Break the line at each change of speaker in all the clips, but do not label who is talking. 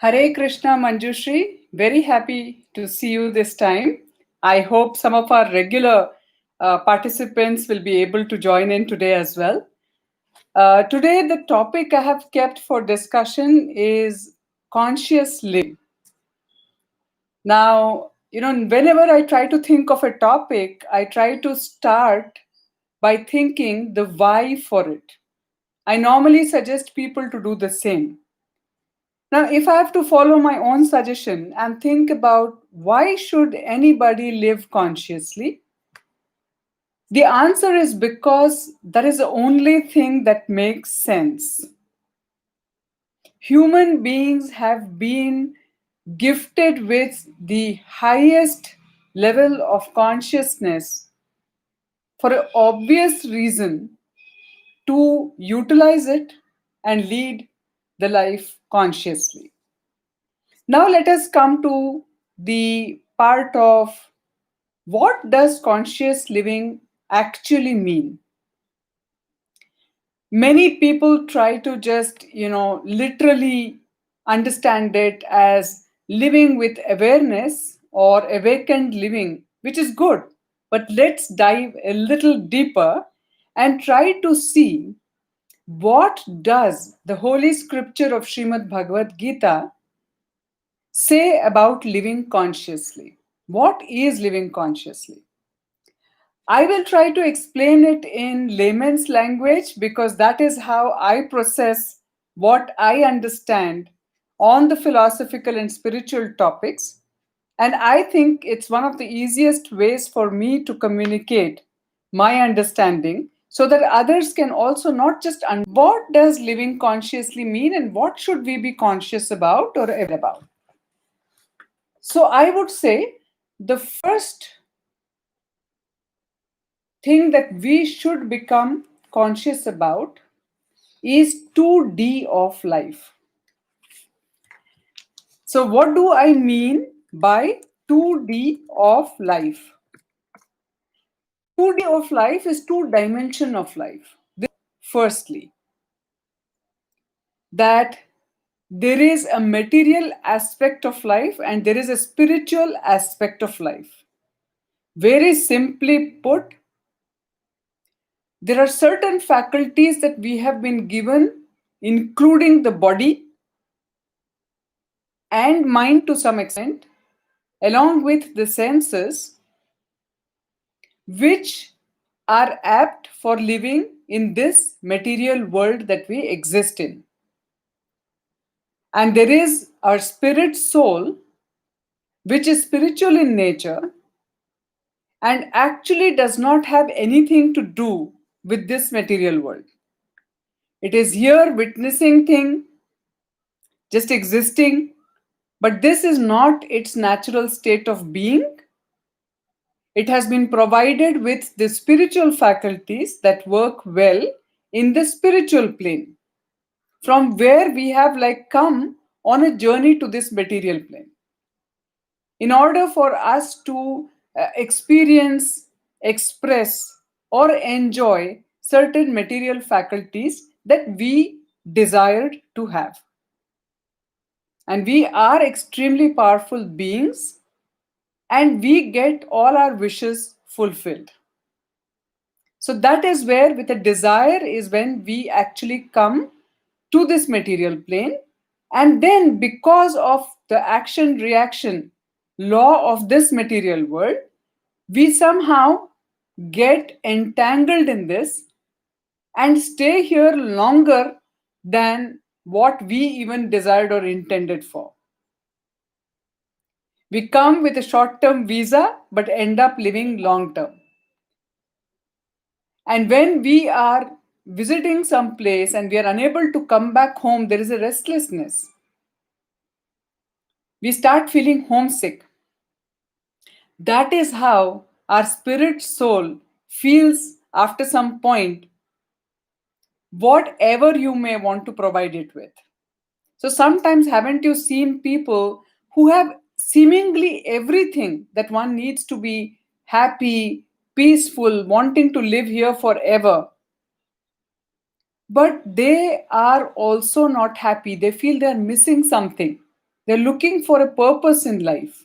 Hare Krishna Manjushri, very happy to see you this time. I hope some of our regular participants will be able to join in today as well. Today, the topic I have kept for discussion is conscious living. Now, whenever I try to think of a topic, I try to start by thinking the why for it. I normally suggest people to do the same. Now, if I have to follow my own suggestion and think about why should anybody live consciously, the answer is because that is the only thing that makes sense. Human beings have been gifted with the highest level of consciousness for an obvious reason to utilize it and lead the life consciously. Now let us come to the part of what does conscious living actually mean. Many people try to just, literally understand it as living with awareness or awakened living, which is good. But let's dive a little deeper and try to see what does the holy scripture of Srimad Bhagavad Gita say about living consciously. What is living consciously? I will try to explain it in layman's language because that is how I process what I understand on the philosophical and spiritual topics. And I think it's one of the easiest ways for me to communicate my understanding so that others can also not just understand what does living consciously mean and what should we be conscious about or aware about. So I would say the first thing that we should become conscious about is 2D of life. So what do I mean by 2D of life? 2D of life is two dimension of life. Firstly, that there is a material aspect of life and there is a spiritual aspect of life. Very simply put, there are certain faculties that we have been given, including the body and mind to some extent, along with the senses, which are apt for living in this material world that we exist in. And there is our spirit soul, which is spiritual in nature and actually does not have anything to do with this material world. It is here witnessing thing, just existing, but this is not its natural state of being. It has been provided with the spiritual faculties that work well in the spiritual plane, from where we have come on a journey to this material plane. In order for us to experience, express, or enjoy certain material faculties that we desired to have. And we are extremely powerful beings and we get all our wishes fulfilled. So that is where with a desire is when we actually come to this material plane. And then because of the action reaction law of this material world, we somehow get entangled in this and stay here longer than what we even desired or intended for. We come with a short-term visa but end up living long-term. And when we are visiting some place and we are unable to come back home, there is a restlessness. We start feeling homesick. That is how our spirit soul feels after some point, whatever you may want to provide it with. So sometimes haven't you seen people who have seemingly everything that one needs to be happy, peaceful, wanting to live here forever, but they are also not happy. They feel they are missing something. They're looking for a purpose in life.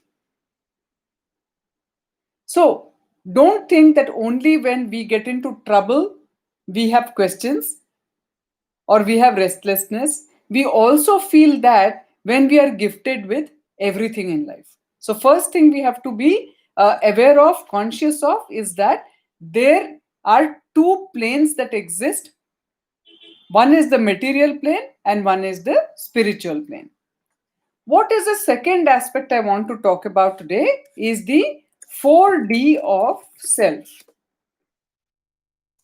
So don't think that only when we get into trouble, we have questions or we have restlessness. We also feel that when we are gifted with everything in life. So, first thing we have to be aware of, conscious of, is that there are two planes that exist. One is the material plane and one is the spiritual plane. What is the second aspect I want to talk about today is the 4D of self.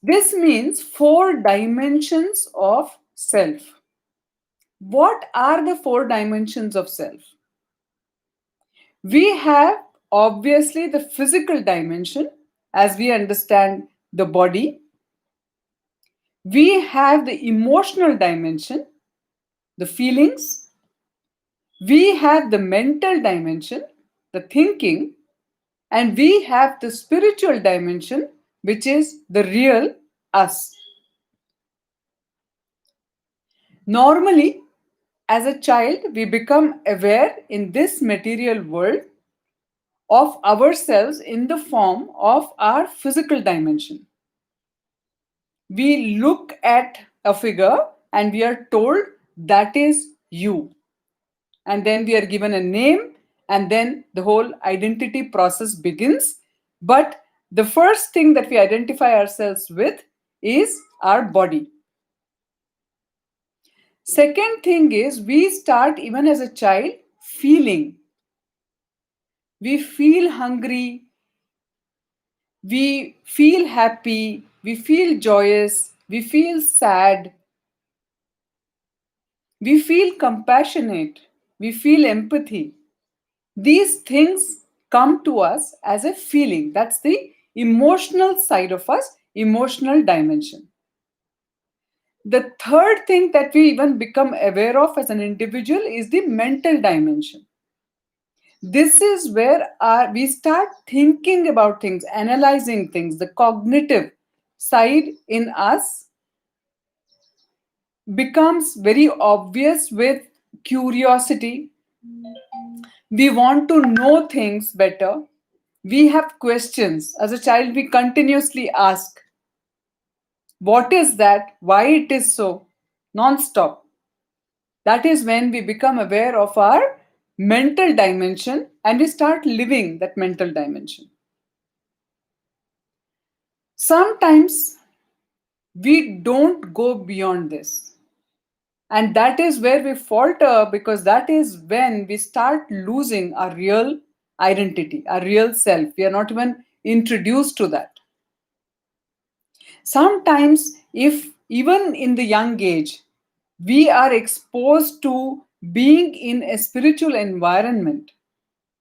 This means 4 dimensions of self. What are the 4 dimensions of self? We have obviously the physical dimension as we understand the body. We have the emotional dimension, the feelings. We have the mental dimension, the thinking. And we have the spiritual dimension, which is the real us. Normally, as a child, we become aware in this material world of ourselves in the form of our physical dimension. We look at a figure and we are told that is you. And then we are given a name, and then the whole identity process begins. But the first thing that we identify ourselves with is our body. Second thing is we start even as a child feeling. We feel hungry, we feel happy, we feel joyous, we feel sad, we feel compassionate, we feel empathy. These things come to us as a feeling. That's the emotional side of us, emotional dimension. The third thing that we even become aware of as an individual is the mental dimension. This is where we start thinking about things, analyzing things. The cognitive side in us becomes very obvious with curiosity. We want to know things better. We have questions. As a child, we continuously ask, what is that? Why it is so? Non-stop. That is when we become aware of our mental dimension and we start living that mental dimension. Sometimes we don't go beyond this. And that is where we falter, because that is when we start losing our real identity, our real self. We are not even introduced to that. Sometimes, if even in the young age, we are exposed to being in a spiritual environment,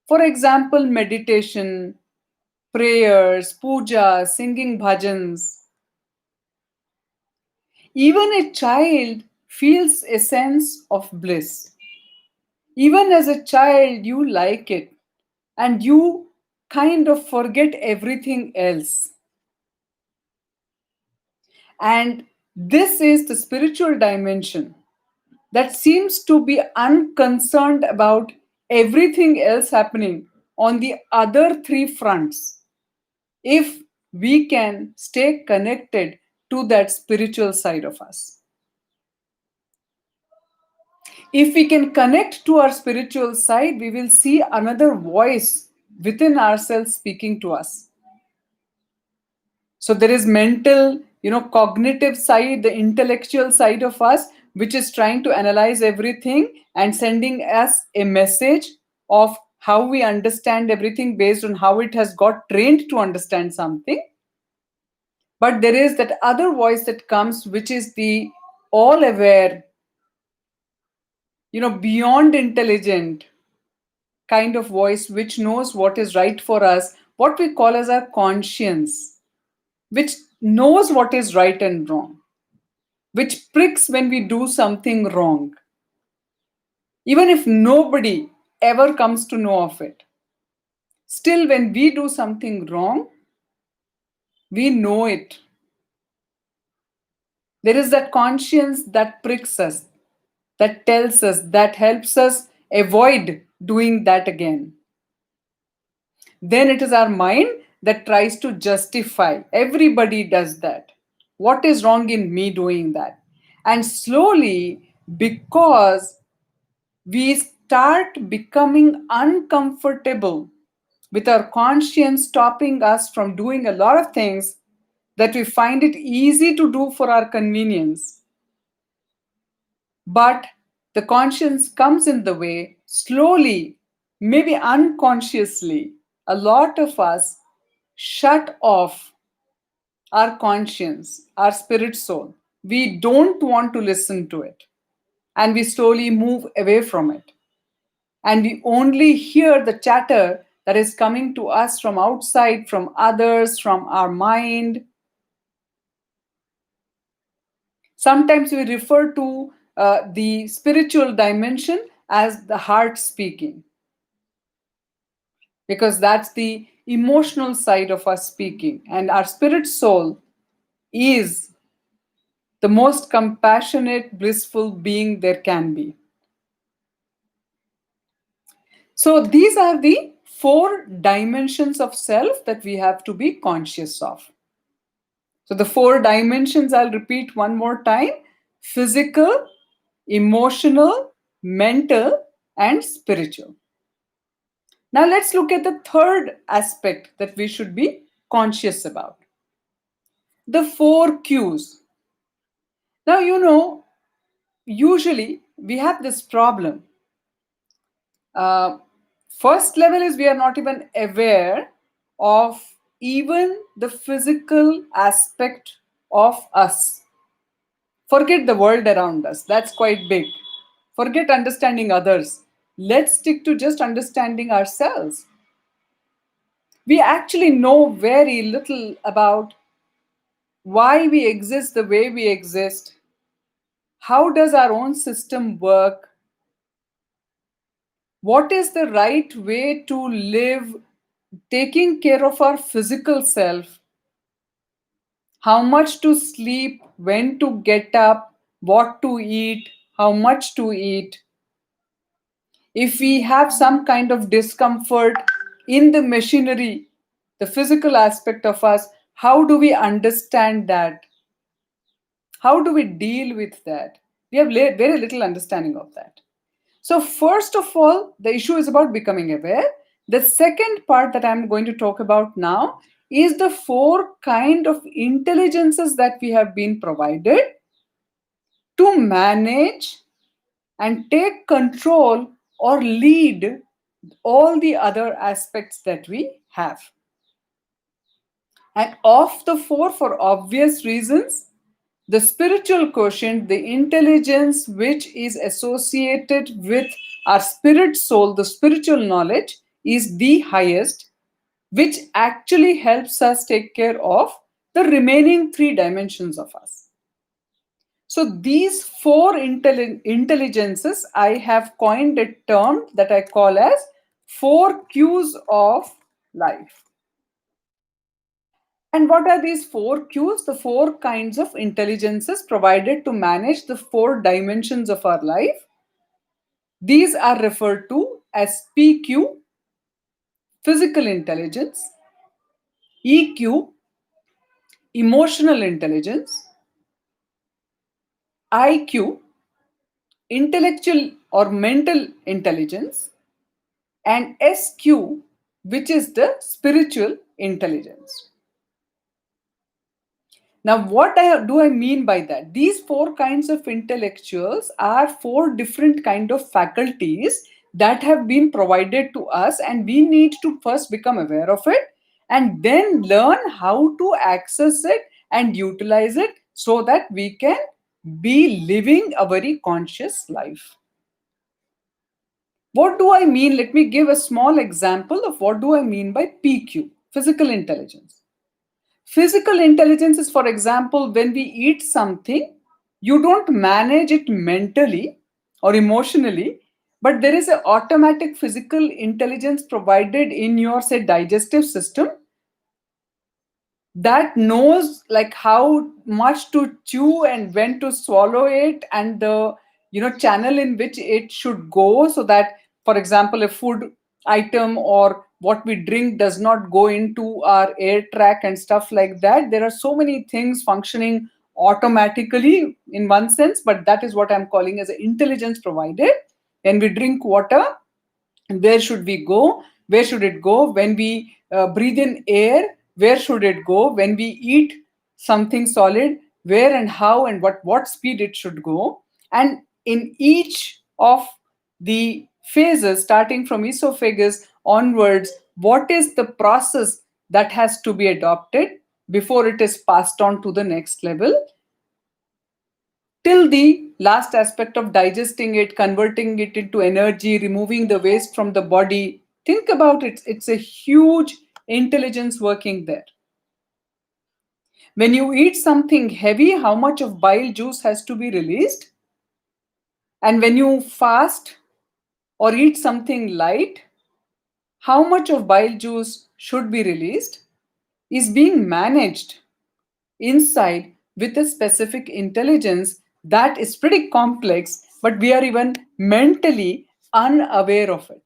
for example, meditation, prayers, puja, singing bhajans, even a child feels a sense of bliss. Even as a child, you like it and you kind of forget everything else. And this is the spiritual dimension that seems to be unconcerned about everything else happening on the other three fronts. If we can stay connected to that spiritual side of us, if we can connect to our spiritual side, we will see another voice within ourselves speaking to us. So there is mental, cognitive side, the intellectual side of us, which is trying to analyze everything and sending us a message of how we understand everything based on how it has got trained to understand something. But there is that other voice that comes, which is the all aware, beyond intelligent kind of voice, which knows what is right for us, what we call as our conscience, which knows what is right and wrong, which pricks when we do something wrong, even if nobody ever comes to know of it. Still, when we do something wrong, we know it. There is that conscience that pricks us, that tells us, that helps us avoid doing that again. Then it is our mind that tries to justify. Everybody does that. What is wrong in me doing that? And slowly, because we start becoming uncomfortable with our conscience stopping us from doing a lot of things that we find it easy to do for our convenience. But the conscience comes in the way slowly, maybe unconsciously. A lot of us shut off our conscience, our spirit soul. We don't want to listen to it. And we slowly move away from it. And we only hear the chatter that is coming to us from outside, from others, from our mind. Sometimes we refer to the spiritual dimension as the heart speaking, because that's the emotional side of us speaking. And our spirit soul is the most compassionate, blissful being there can be. So these are the four dimensions of self that we have to be conscious of. So the four dimensions, I'll repeat one more time: physical, emotional, mental, and spiritual. Now let's look at the third aspect that we should be conscious about: the four cues. Now, usually we have this problem. Uh, First level is we are not even aware of even the physical aspect of us. Forget the world around us, that's quite big. Forget understanding others. Let's stick to just understanding ourselves. We actually know very little about why we exist the way we exist. How does our own system work? What is the right way to live, taking care of our physical self? How much to sleep, when to get up, what to eat, how much to eat. If we have some kind of discomfort in the machinery, the physical aspect of us, how do we understand that? How do we deal with that? We have very little understanding of that. So, first of all, the issue is about becoming aware. The second part that I'm going to talk about now is the four kind of intelligences that we have been provided to manage and take control or lead all the other aspects that we have. And of the four, for obvious reasons, the spiritual quotient, the intelligence which is associated with our spirit soul, the spiritual knowledge, is the highest, which actually helps us take care of the remaining three dimensions of us. So these four intelligences, I have coined a term that I call as four cues of life. And what are these four cues? The four kinds of intelligences provided to manage the four dimensions of our life. These are referred to as PQ, physical intelligence; EQ, emotional intelligence; IQ, intellectual or mental intelligence; and SQ, which is the spiritual intelligence. Now, do I mean by that? These four kinds of intellectuals are four different kind of faculties that have been provided to us, and we need to first become aware of it and then learn how to access it and utilize it so that we can be living a very conscious life. What do I mean? Let me give a small example of what do I mean by PQ, physical intelligence. Physical intelligence is, for example, when we eat something, you don't manage it mentally or emotionally, but there is an automatic physical intelligence provided in your, say, digestive system that knows like how much to chew and when to swallow it, and the channel in which it should go, so that For example, a food item or what we drink does not go into our air track and stuff like that. There are so many things functioning automatically in one sense, but that is what I'm calling as an intelligence provided. When we drink water, where should we go? Where should it go? When we breathe in air, where should it go? When we eat something solid, where and how and what speed it should go? And in each of the phases, starting from esophagus onwards, what is the process that has to be adopted before it is passed on to the next level, till the last aspect of digesting it, converting it into energy, removing the waste from the body. Think about it. It's a huge intelligence working there. When you eat something heavy, how much of bile juice has to be released? And when you fast or eat something light, how much of bile juice should be released is being managed inside with a specific intelligence that is pretty complex, but we are even mentally unaware of it.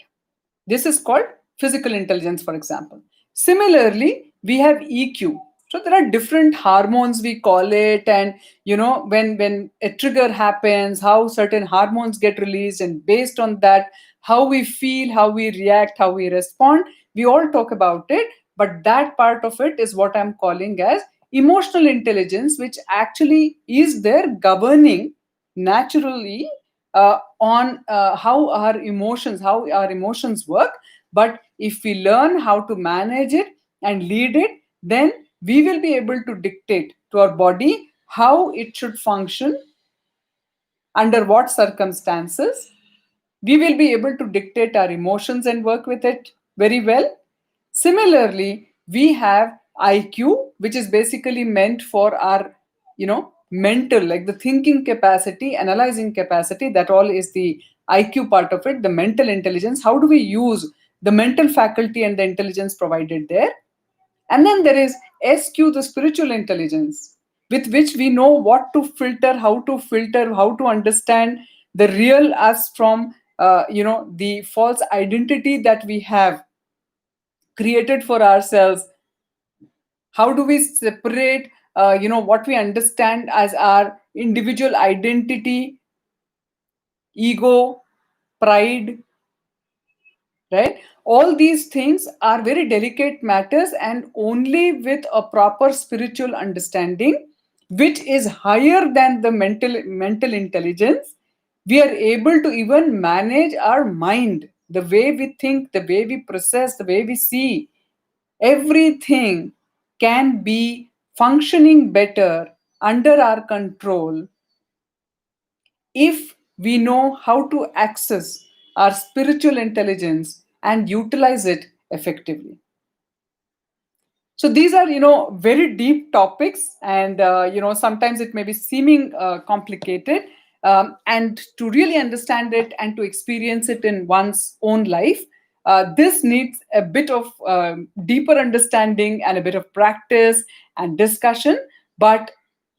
This is called physical intelligence, for example. Similarly, we have EQ. So there are different hormones, we call it, and when a trigger happens, how certain hormones get released, and based on that, how we feel, how we react, how we respond. We all talk about it, but that part of it is what I'm calling as emotional intelligence, which actually is there governing naturally on how our emotions work. But if we learn how to manage it and lead it, then we will be able to dictate to our body how it should function, under what circumstances. We will be able to dictate our emotions and work with it very well. Similarly, we have IQ, which is basically meant for our, mental, like the thinking capacity, analyzing capacity. That all is the IQ part of it, the mental intelligence. How do we use the mental faculty and the intelligence provided there? And then there is SQ, the spiritual intelligence, with which we know what to filter, how to understand the real us from, the false identity that we have created for ourselves. How do we separate, what we understand as our individual identity, ego, pride, right? All these things are very delicate matters, and only with a proper spiritual understanding, which is higher than the mental intelligence, we are able to even manage our mind, the way we think, the way we process, the way we see. Everything can be functioning better under our control if we know how to access our spiritual intelligence and utilize it effectively. So these are, very deep topics, and sometimes it may be seeming complicated. And to really understand it and to experience it in one's own life, this needs a bit of deeper understanding and a bit of practice and discussion. But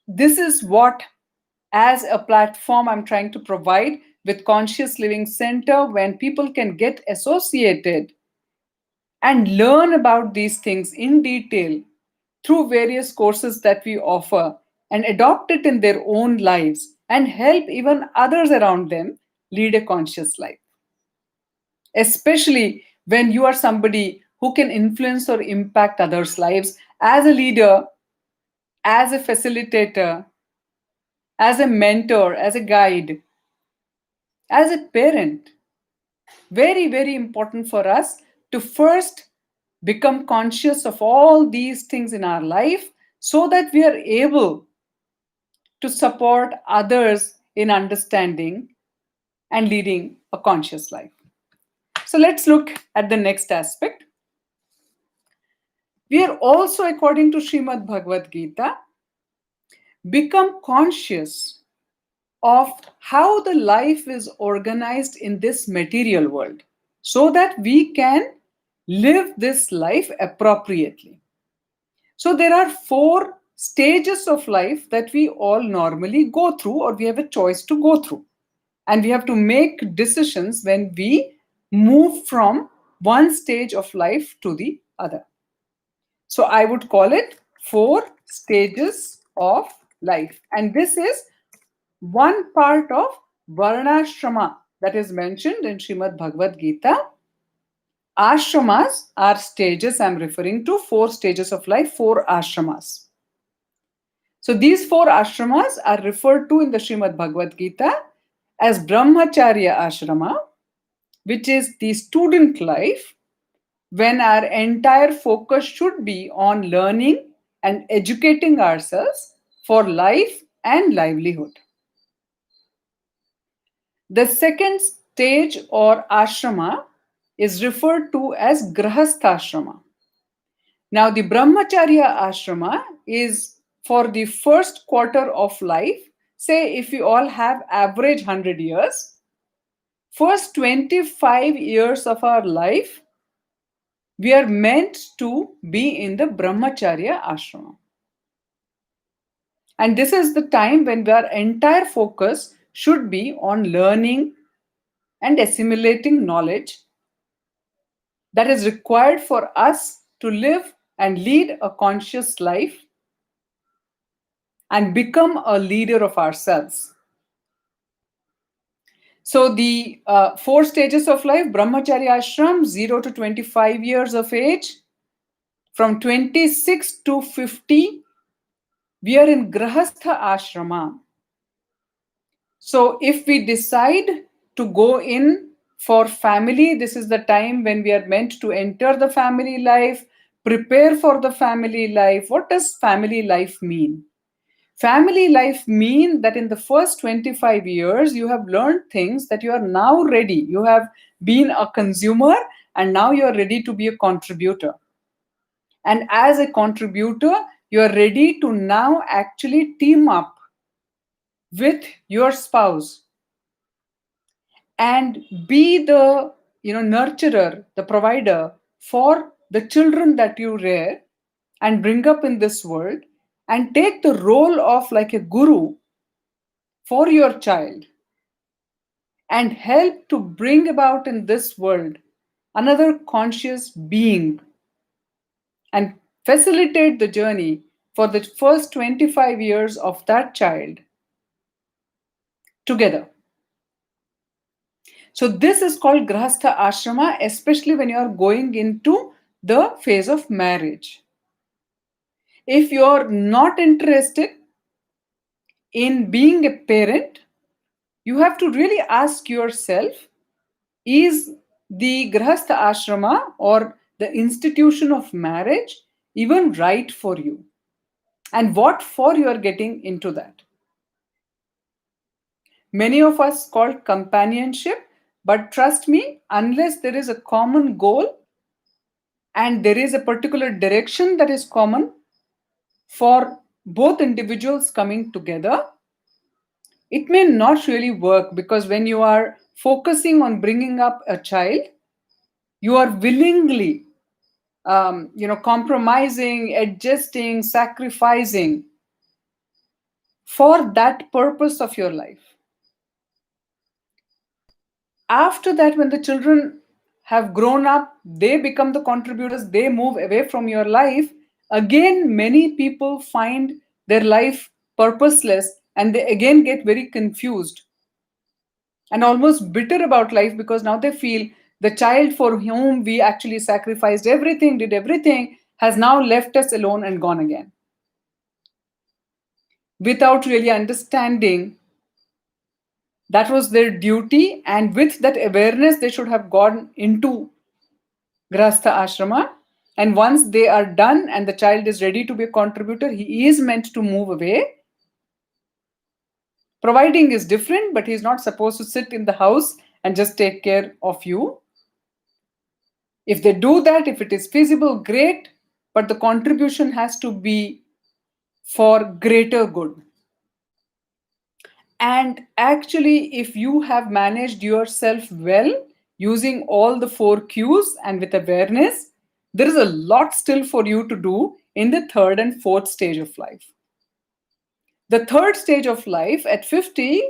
this is what, as a platform, I'm trying to provide with Conscious Living Center, when people can get associated and learn about these things in detail through various courses that we offer, and adopt it in their own lives and help even others around them lead a conscious life. Especially when you are somebody who can influence or impact others' lives as a leader, as a facilitator, as a mentor, as a guide, as a parent. Very, very important for us to first become conscious of all these things in our life, so that we are able to support others in understanding and leading a conscious life. So let's look at the next aspect. We are also, according to Srimad Bhagavad Gita, become conscious of how the life is organized in this material world, so that we can live this life appropriately. So there are 4 stages of life that we all normally go through, or we have a choice to go through. And we have to make decisions when we move from one stage of life to the other. So I would call it 4 stages of life. And this is one part of Varnashrama that is mentioned in Srimad Bhagavad Gita. Ashramas are stages I'm referring to, 4 stages of life, 4 ashramas. So these 4 ashramas are referred to in the Srimad Bhagavad Gita as Brahmacharya ashrama, which is the student life, when our entire focus should be on learning and educating ourselves for life and livelihood. The second stage or ashrama is referred to as grahastha. Now, the brahmacharya ashrama is for the first quarter of life. Say, if we all have average 100 years, first 25 years of our life, we are meant to be in the brahmacharya ashrama. And this is the time when our entire focus should be on learning and assimilating knowledge that is required for us to live and lead a conscious life and become a leader of ourselves. So the 4 stages of life: brahmacharya ashram, 0 to 25 years of age. From 26 to 50, we are in grahastha ashrama. So if we decide to go in for family, this is the time when we are meant to enter the family life, prepare for the family life. What does family life mean? Family life means that in the first 25 years, you have learned things that you are now ready. You have been a consumer and now you are ready to be a contributor. And as a contributor, you are ready to now actually team up with your spouse and be the nurturer, the provider for the children that you rear and bring up in this world, and take the role of like a guru for your child and help to bring about in this world another conscious being and facilitate the journey for the first 25 years of that child together. So this is called grahastha ashrama, especially when you are going into the phase of marriage. If you're not interested in being a parent, you have to really ask yourself, is the grahastha ashrama or the institution of marriage even right for you? And what for you are getting into that? Many of us call companionship, but trust me, unless there is a common goal and there is a particular direction that is common for both individuals coming together, it may not really work, because when you are focusing on bringing up a child, you are willingly compromising, adjusting, sacrificing for that purpose of your life. After that, when the children have grown up, they become the contributors, they move away from your life. Again, many people find their life purposeless and they again get very confused and almost bitter about life, because now they feel the child for whom we actually sacrificed everything, did everything, has now left us alone and gone again, without really understanding that was their duty. And with that awareness, they should have gone into grahastha ashrama. And once they are done and the child is ready to be a contributor, he is meant to move away. Providing is different, but he's not supposed to sit in the house and just take care of you. If they do that, if it is feasible, great, but the contribution has to be for greater good. And actually, if you have managed yourself well, using all the 4 Qs and with awareness, there is a lot still for you to do in the third and fourth stage of life. The third stage of life at 50,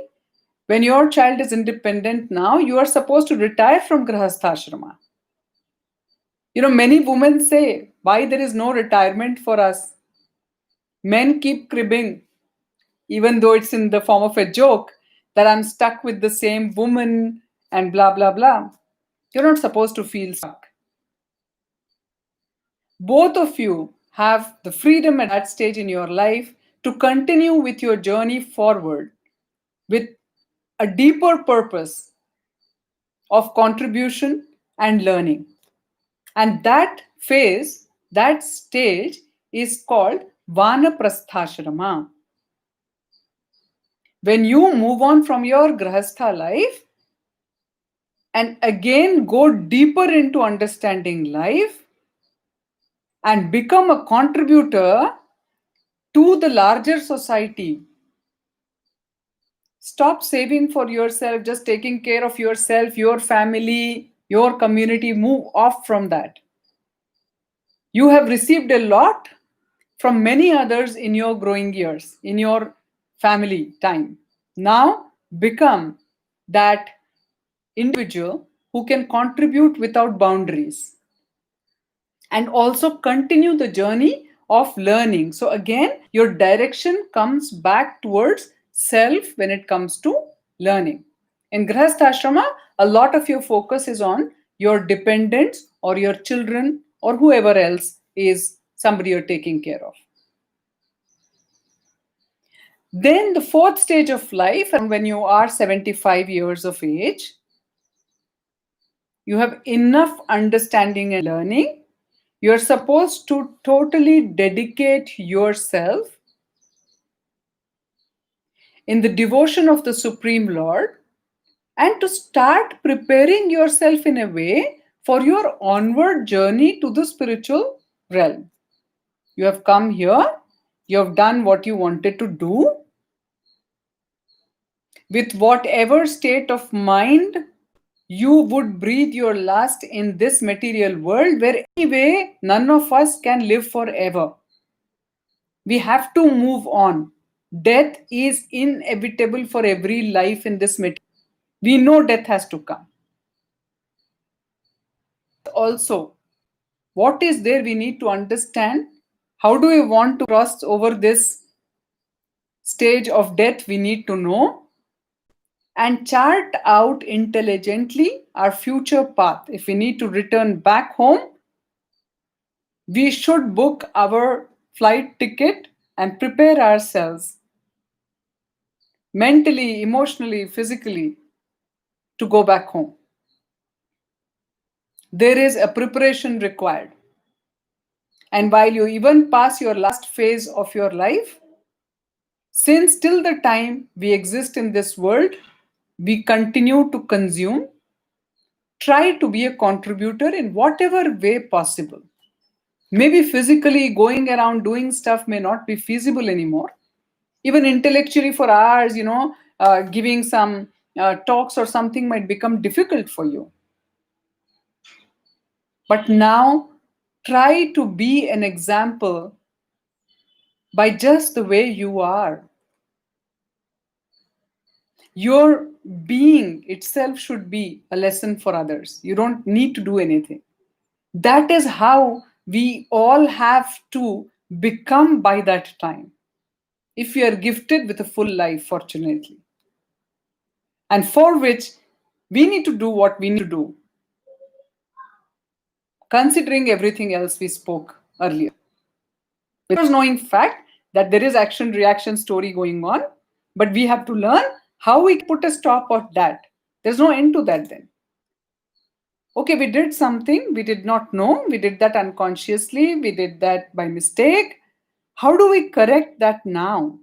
When your child is independent now, you are supposed to retire from Grahastha. Many women say, why there is no retirement for us? Men keep cribbing, even though it's in the form of a joke, that I'm stuck with the same woman and blah, blah, blah. You're not supposed to feel stuck. Both of you have the freedom at that stage in your life to continue with your journey forward with a deeper purpose of contribution and learning. And that phase, that stage is called Vanaprasthashrama. When you move on from your Grahastha life and again go deeper into understanding life and become a contributor to the larger society. Stop saving for yourself, just taking care of yourself, your family, your community. Move off from that. You have received a lot from many others in your growing years, in your family time. Now become that individual who can contribute without boundaries and also continue the journey of learning. So again, your direction comes back towards self when it comes to learning. In Grihastha Ashrama, a lot of your focus is on your dependents or your children or whoever else is somebody you're taking care of. Then the fourth stage of life, and when you are 75 years of age, you have enough understanding and learning. You're supposed to totally dedicate yourself in the devotion of the Supreme Lord and to start preparing yourself in a way for your onward journey to the spiritual realm. You have come here, you have done what you wanted to do. With whatever state of mind you would breathe your last in this material world, where anyway none of us can live forever. We have to move on. Death is inevitable for every life in this material. We know death has to come. Also, what is there we need to understand? How do we want to cross over this stage of death? We need to know and chart out intelligently our future path. If we need to return back home, we should book our flight ticket and prepare ourselves mentally, emotionally, physically to go back home. There is a preparation required. And while you even pass your last phase of your life, since till the time we exist in this world, we continue to consume, try to be a contributor in whatever way possible. Maybe physically going around doing stuff may not be feasible anymore. Even intellectually for hours, giving some talks or something might become difficult for you. But now try to be an example by just the way you are. Your being itself should be a lesson for others. You don't need to do anything. That is how we all have to become by that time, if we are gifted with a full life, fortunately. And for which we need to do what we need to do, considering everything else we spoke earlier. Because knowing fact that there is action reaction story going on, but we have to learn how we put a stop of that. There's no end to that then. Okay, we did something we did not know, we did that unconsciously, we did that by mistake. How do we correct that now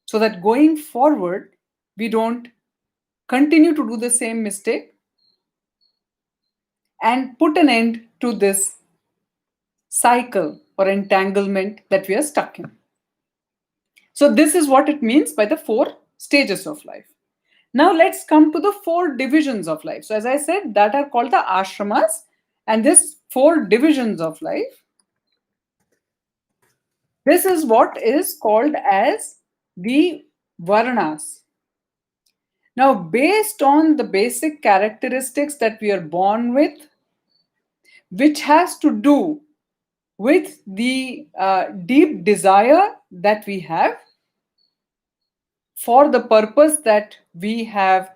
so that going forward we don't continue to do the same mistake and put an end to this cycle or entanglement that we are stuck in? So this is what it means by the 4 stages of life. Now let's come to the 4 divisions of life. So as I said, that are called the ashramas, and this 4 divisions of life, this is what is called as the varnas. Now, based on the basic characteristics that we are born with, which has to do with the deep desire that we have for the purpose that we have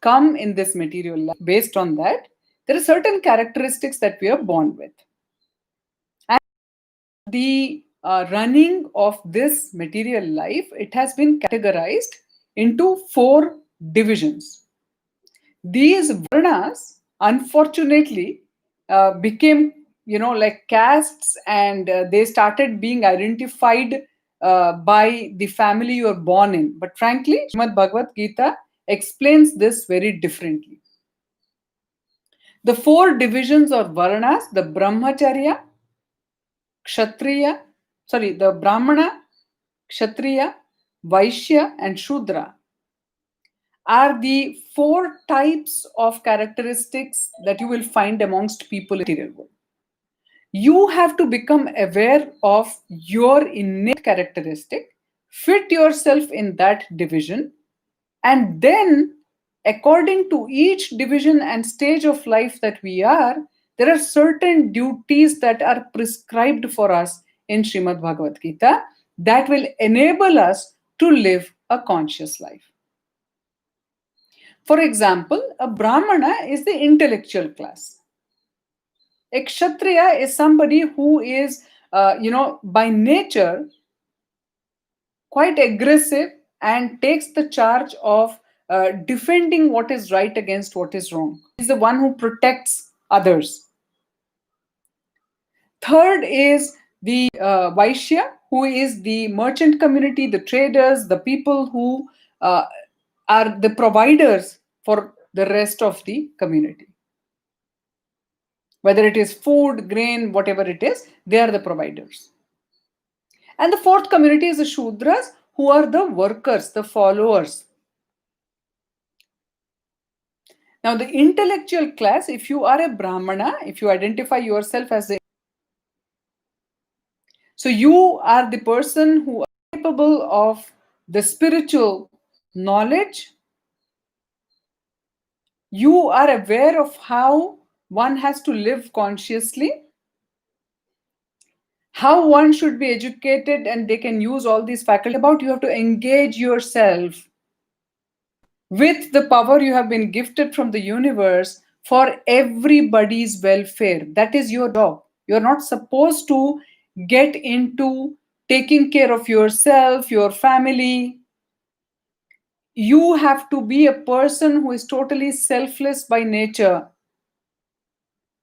come in this material life, based on that, there are certain characteristics that we are born with. And the running of this material life, it has been categorized into 4 divisions. These varnas, unfortunately, became, like castes, and they started being identified by the family you are born in. But frankly, Srimad Bhagavad Gita explains this very differently. The 4 divisions or varnas, the brahmacharya, the brahmana, kshatriya, vaishya, and shudra, are the 4 types of characteristics that you will find amongst people in the material world. You have to become aware of your innate characteristic, fit yourself in that division, and then, according to each division and stage of life that we are, there are certain duties that are prescribed for us in Srimad Bhagavad Gita that will enable us to live a conscious life. For example, a Brahmana is the intellectual class. A Kshatriya is somebody who is, by nature, quite aggressive and takes the charge of defending what is right against what is wrong. He's the one who protects others. Third is the Vaishya, who is the merchant community, the traders, the people who are the providers for the rest of the community. Whether it is food, grain, whatever it is, they are the providers. And the 4th community is the Shudras, who are the workers, the followers. Now, the intellectual class, if you are a Brahmana, if you identify yourself as so you are the person who is capable of the spiritual knowledge. You are aware of how one has to live consciously, how one should be educated, and they can use all these faculties. About, you have to engage yourself with the power you have been gifted from the universe for everybody's welfare. That is your job. You're not supposed to get into taking care of yourself, your family. You have to be a person who is totally selfless by nature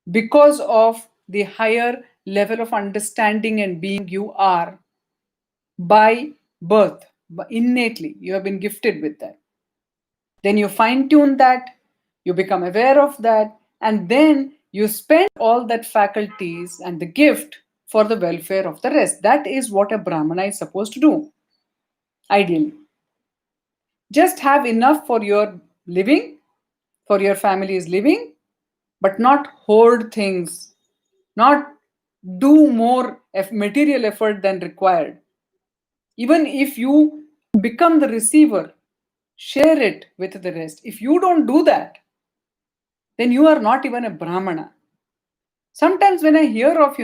because of the higher level of understanding and being you are by birth. Innately, you have been gifted with that. Then you fine tune that, you become aware of that, and then you spend all that faculties and the gift for the welfare of the rest. That is what a Brahmana is supposed to do, ideally. Just have enough for your living, for your family's living, but not hoard things, not do more material effort than required. Even if you become the receiver, share it with the rest. If you don't do that, then you are not even a Brahmana. Sometimes when I hear of,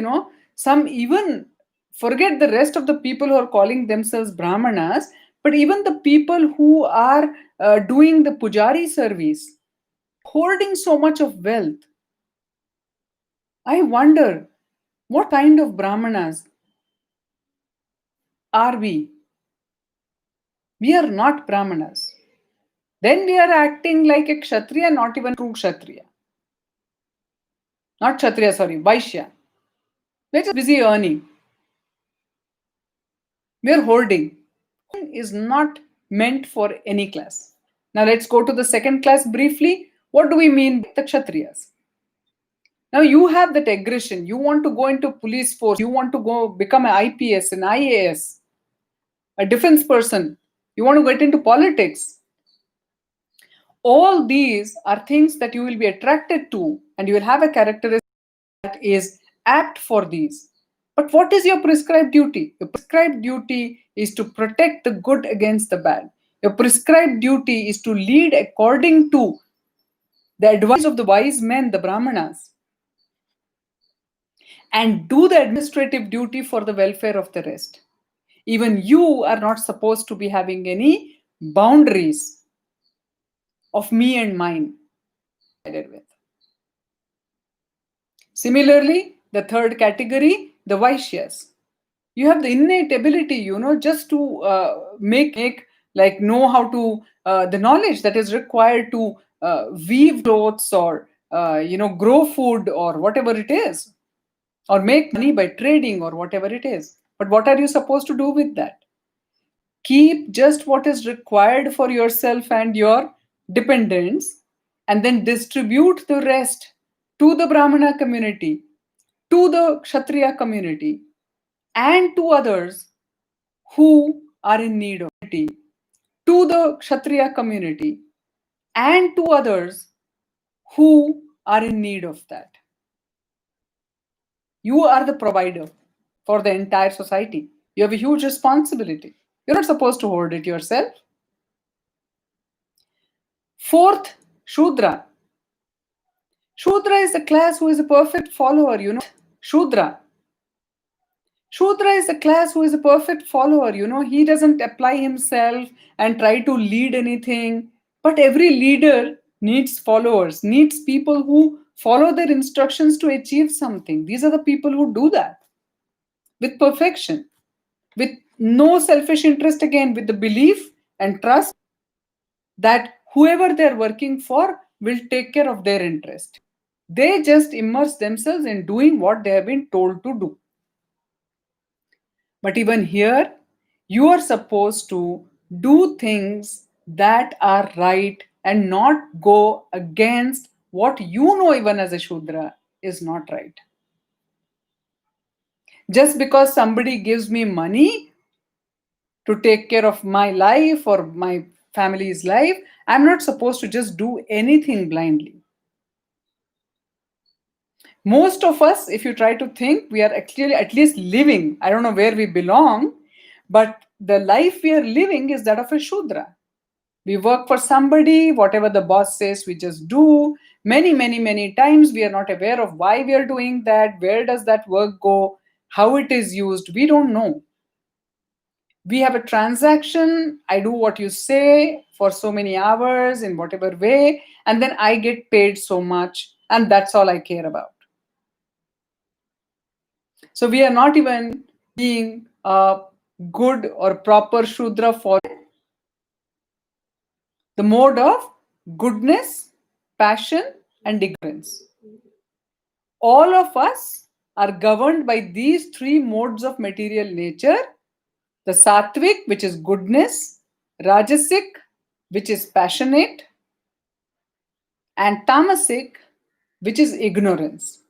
some even forget the rest of the people who are calling themselves Brahmanas, but even the people who are doing the pujari service, holding so much of wealth. I wonder, what kind of Brahmanas are we? We are not Brahmanas. Then we are acting like a Kshatriya, not even true Kshatriya. Not Kshatriya, sorry, Vaishya. We're just busy earning. We're hoarding. Is not meant for any class. Now let's go to the second class briefly. What do we mean by the Kshatriyas? Now you have that aggression. You want to go into police force. You want to go become an IPS, an IAS, a defense person. You want to get into politics. All these are things that you will be attracted to, and you will have a characteristic that is apt for these. But what is your prescribed duty? Your prescribed duty is to protect the good against the bad. Your prescribed duty is to lead according to the advice of the wise men, the Brahmanas, and do the administrative duty for the welfare of the rest. Even you are not supposed to be having any boundaries of me and mine. Similarly, the third category, the Vaishyas. You have the innate ability, just to make like know how to the knowledge that is required to weave clothes or grow food or whatever it is, or make money by trading or whatever it is. But what are you supposed to do with that? Keep just what is required for yourself and your dependents, and then distribute the rest to the Brahmana community, to the Kshatriya community, and to others who are in need of it, to the Kshatriya community, and to others who are in need of that. You are the provider for the entire society. You have a huge responsibility. You're not supposed to hold it yourself. Fourth, Shudra. Shudra is the class who is a perfect follower, Shudra. Shudra is a class who is a perfect follower, he doesn't apply himself and try to lead anything. But every leader needs followers, needs people who follow their instructions to achieve something. These are the people who do that with perfection, with no selfish interest, again, with the belief and trust that whoever they're working for will take care of their interest. They just immerse themselves in doing what they have been told to do. But even here, you are supposed to do things that are right and not go against what you know, even as a Shudra, is not right. Just because somebody gives me money to take care of my life or my family's life, I'm not supposed to just do anything blindly. Most of us, if you try to think, we are actually at least living. I don't know where we belong, but the life we are living is that of a Shudra. We work for somebody, whatever the boss says, we just do. Many, many, many times we are not aware of why we are doing that, where does that work go, how it is used. We don't know. We have a transaction, I do what you say for so many hours in whatever way, and then I get paid so much, and that's all I care about. So we are not even being a good or proper Shudra for the mode of goodness, passion, and ignorance. All of us are governed by these three modes of material nature: the sattvic, which is goodness, rajasic, which is passionate, and tamasic, which is ignorance.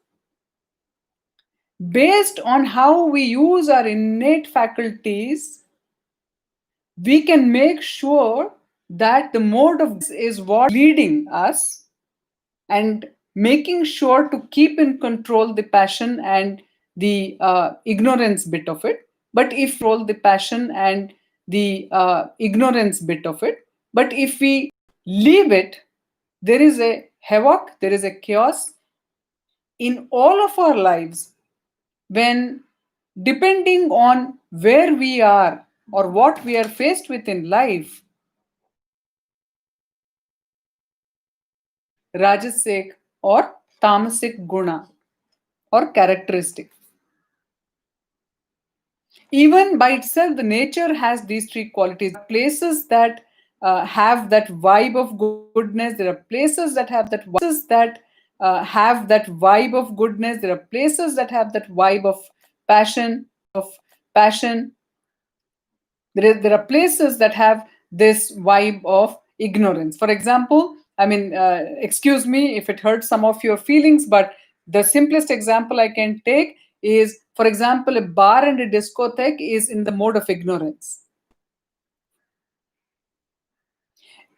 Based on how we use our innate faculties, we can make sure that the mode of is what leading us, and making sure to keep in control the passion and the ignorance bit of it. But if roll the passion and the ignorance bit of it, but if we leave it, there is a havoc, there is a chaos in all of our lives, when, depending on where we are or what we are faced with in life, rajasic or tamasic guna or characteristic. Even by itself, the nature has these three qualities. Places that have that vibe of goodness. There are places that have that vibe of goodness. There are places that have that vibe of passion. Passion. There are places that have this vibe of ignorance. For example, I mean, excuse me if it hurts some of your feelings, but the simplest example I can take is, for example, a bar and a discotheque is in the mode of ignorance.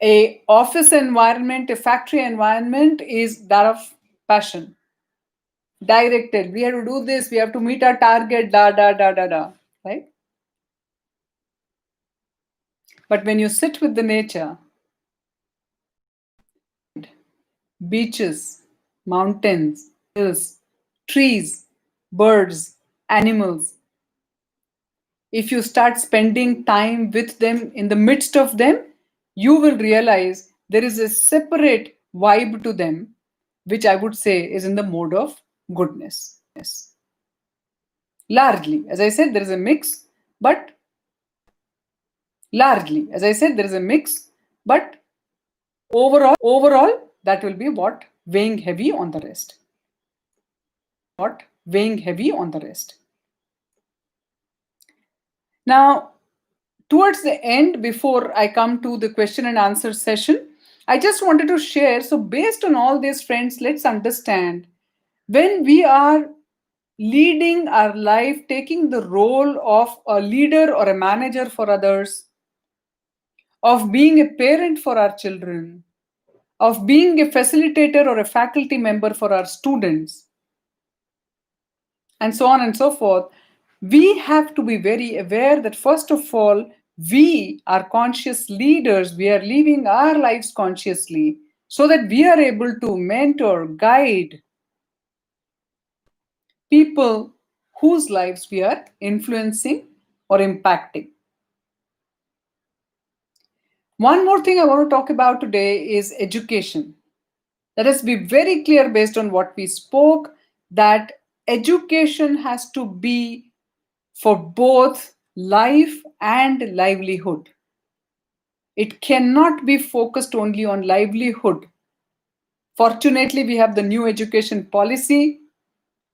A office environment, a factory environment is that of passion. Directed. We have to do this. We have to meet our target. Da da da da da. Right? But when you sit with the nature, beaches, mountains, hills, trees, birds, animals, if you start spending time with them, in the midst of them, you will realize there is a separate vibe to them, which I would say is in the mode of goodness. Largely, as I said, there is a mix, but but overall, that will be what weighing heavy on the rest. Now, towards the end, before I come to the question and answer session, I just wanted to share. So, based on all this, friends, let's understand when we are leading our life, taking the role of a leader or a manager for others, of being a parent for our children, of being a facilitator or a faculty member for our students, and so on and so forth, we have to be very aware that first of all, we are conscious leaders. We are living our lives consciously so that we are able to mentor, guide people whose lives we are influencing or impacting. One more thing I want to talk about today is education. Let us be very clear based on what we spoke that education has to be for both life and livelihood. It cannot be focused only on livelihood. Fortunately, we have the new education policy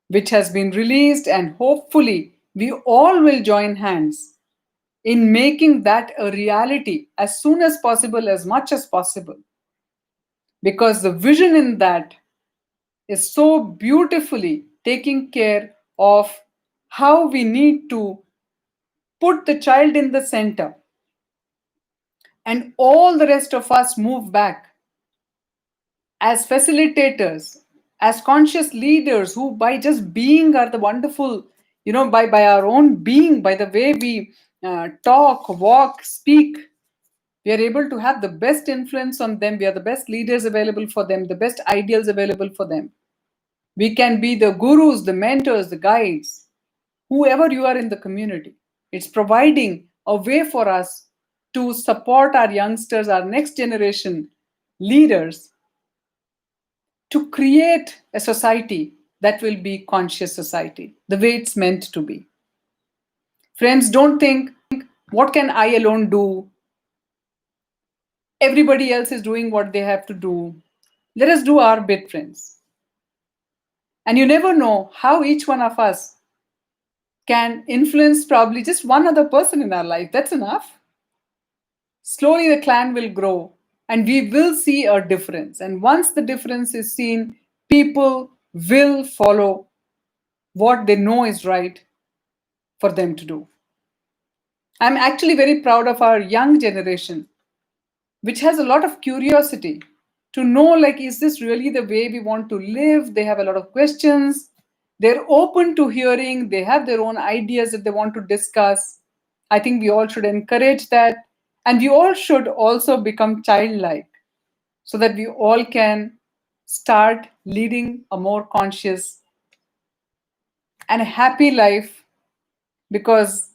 which has been released, and hopefully, we all will join hands in making that a reality as soon as possible, as much as possible. Because the vision in that is so beautifully taking care of how we need to put the child in the center and all the rest of us move back as facilitators, as conscious leaders who by just being are the wonderful, by our own being, by the way we talk, walk, speak, we are able to have the best influence on them. We are the best leaders available for them, the best ideals available for them. We can be the gurus, the mentors, the guides, whoever you are in the community. It's providing a way for us to support our youngsters, our next generation leaders, to create a society that will be conscious society, the way it's meant to be. Friends, don't think, what can I alone do? Everybody else is doing what they have to do. Let us do our bit, friends. And you never know how each one of us can influence probably just one other person in our life. That's enough. Slowly the clan will grow and we will see a difference. And once the difference is seen, people will follow what they know is right for them to do. I'm actually very proud of our young generation, which has a lot of curiosity to know, like, is this really the way we want to live? They have a lot of questions. They're open to hearing. They have their own ideas that they want to discuss. I think we all should encourage that. And we all should also become childlike so that we all can start leading a more conscious and a happy life, because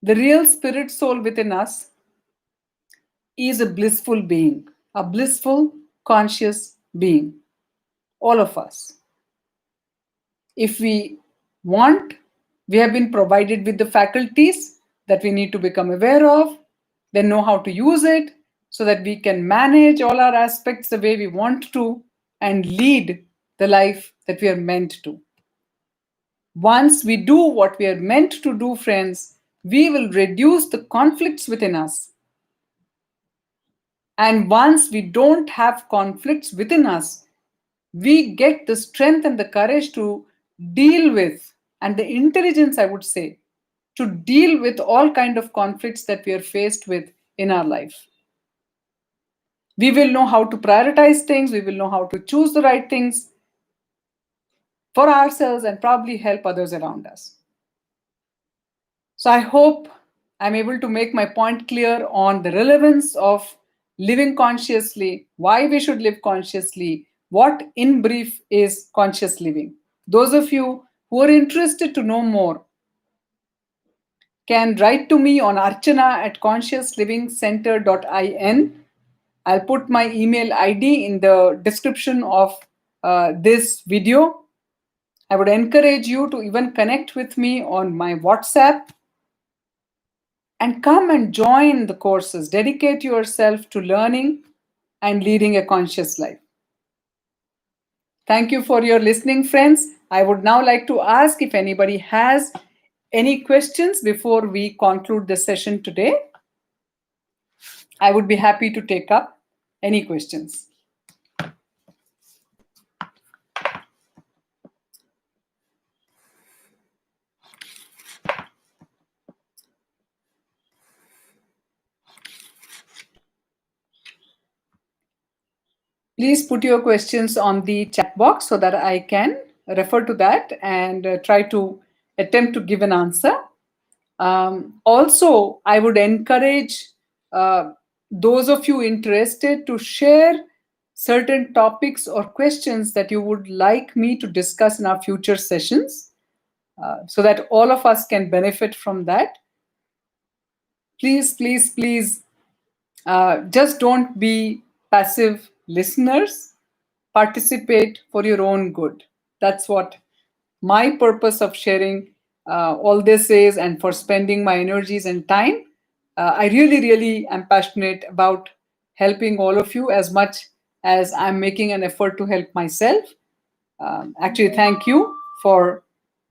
the real spirit soul within us is a blissful being, a blissful, conscious being. All of us. If we want, we have been provided with the faculties that we need to become aware of, then know how to use it so that we can manage all our aspects the way we want to and lead the life that we are meant to. Once we do what we are meant to do, friends, we will reduce the conflicts within us. And once we don't have conflicts within us, we get the strength and the courage to deal with, and the intelligence, I would say, to deal with all kind of conflicts that we are faced with in our life. We will know how to prioritize things. We will know how to choose the right things for ourselves and probably help others around us. So I hope I'm able to make my point clear on the relevance of living consciously, why we should live consciously, what in brief is conscious living. Those of you who are interested to know more can write to me on archana@consciouslivingcenter.in. I'll put my email ID in the description of this video. I would encourage you to even connect with me on my WhatsApp and come and join the courses. Dedicate yourself to learning and leading a conscious life. Thank you for your listening, friends. I would now like to ask if anybody has any questions before we conclude the session today. I would be happy to take up any questions. Please put your questions on the chat box so that I can refer to that and try to attempt to give an answer. Also, I would encourage those of you interested to share certain topics or questions that you would like me to discuss in our future sessions so that all of us can benefit from that. Please, please, please, just don't be passive listeners. Participate for your own good. That's what my purpose of sharing all this is, and for spending my energies and time. I really, really am passionate about helping all of you as much as I'm making an effort to help myself. Actually, thank you for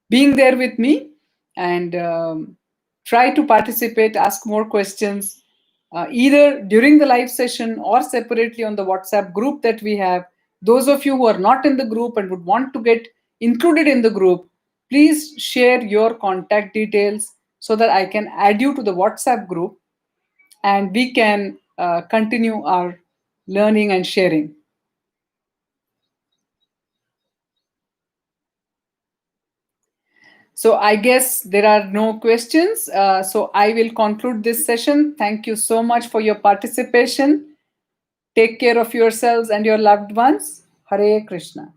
being there with me, and try to participate, ask more questions, either during the live session or separately on the WhatsApp group that we have. Those of you who are not in the group and would want to get included in the group, please share your contact details so that I can add you to the WhatsApp group and we can continue our learning and sharing. So I guess there are no questions. So I will conclude this session. Thank you so much for your participation. Take care of yourselves and your loved ones. Hare Krishna.